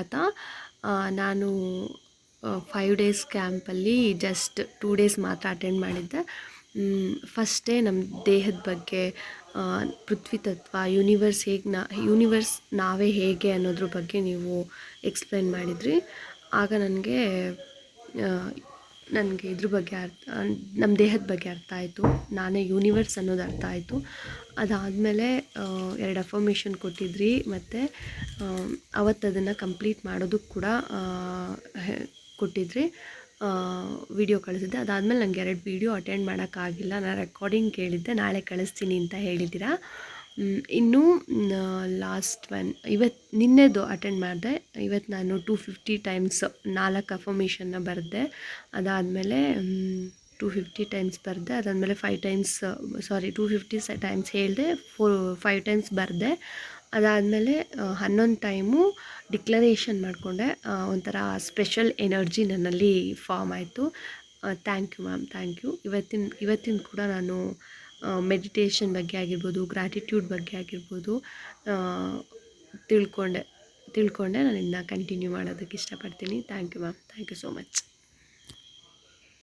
ಸುಜಾತ. ನಾನು 5 days ಕ್ಯಾಂಪಲ್ಲಿ just 2 days ಮಾತ್ರ attend ಮಾಡಿದ್ದೆ. ಫಸ್ಟ್ ಡೇ ನಮ್ಮ ದೇಹದ ಬಗ್ಗೆ, ಪೃಥ್ವಿ ತತ್ವ, ಯೂನಿವರ್ಸ್ ನಾವೇ ಹೇಗೆ ಅನ್ನೋದ್ರ ಬಗ್ಗೆ ನೀವು ಎಕ್ಸ್ಪ್ಲೈನ್ ಮಾಡಿದ್ರಿ. ಆಗ ನನಗೆ ಇದ್ರ ಬಗ್ಗೆ ನಮ್ಮ ದೇಹದ ಬಗ್ಗೆ ಅರ್ಥ ಆಯಿತು, ನಾನೇ ಯೂನಿವರ್ಸ್ ಅನ್ನೋದು ಅರ್ಥ ಆಯಿತು. ಅದಾದಮೇಲೆ 2 ಅಫರ್ಮೇಷನ್ ಕೊಟ್ಟಿದ್ರಿ, ಮತ್ತು ಅವತ್ತು ಅದನ್ನು ಕಂಪ್ಲೀಟ್ ಮಾಡೋದಕ್ಕೆ ಕೂಡ ಕೊಟ್ಟಿದ್ರಿ, ವಿಡಿಯೋ ಕಳಿಸಿದ್ದೆ. ಅದಾದಮೇಲೆ ನನಗೆ 2 ವೀಡಿಯೋ ಅಟೆಂಡ್ ಮಾಡೋಕ್ಕಾಗಿಲ್ಲ. ನಾನು ರೆಕಾರ್ಡಿಂಗ್ ಕೇಳಿದ್ದೆ, ನಾಳೆ ಕಳಿಸ್ತೀನಿ ಅಂತ ಹೇಳಿದ್ದೀರಾ. ಇನ್ನೂ ಲಾಸ್ಟ್ ನಿನ್ನೆದು ಅಟೆಂಡ್ ಮಾಡಿದೆ. ಇವತ್ತು ನಾನು 250 ಟೈಮ್ಸ್ 4 ಅಫರ್ಮೇಷನ್ನ ಬರೆದೆ. ಅದಾದಮೇಲೆ 250 ಟೈಮ್ಸ್ ಬರೆದೆ. ಅದಾದಮೇಲೆ 250 ಟೈಮ್ಸ್ ಹೇಳಿದೆ, 5 ಟೈಮ್ಸ್ ಬರೆದೆ. ಅದಾದಮೇಲೆ 11 ಟೈಮು ಡಿಕ್ಲರೇಷನ್ ಮಾಡಿಕೊಂಡೆ. ಒಂಥರ ಸ್ಪೆಷಲ್ ಎನರ್ಜಿ ನನ್ನಲ್ಲಿ ಫಾರ್ಮ್ ಆಯಿತು. Thank you ma'am, thank you. ಇವತ್ತಿನ ಕೂಡ ನಾನು ಮೆಡಿಟೇಷನ್ ಬಗ್ಗೆ ಆಗಿರ್ಬೋದು, ಗ್ರ್ಯಾಟಿಟ್ಯೂಡ್ ಬಗ್ಗೆ ಆಗಿರ್ಬೋದು ತಿಳ್ಕೊಂಡೆ. ನಾನು ಇದನ್ನ ಕಂಟಿನ್ಯೂ ಮಾಡೋದಕ್ಕೆ ಇಷ್ಟಪಡ್ತೀನಿ. Thank you ma'am, thank you so much.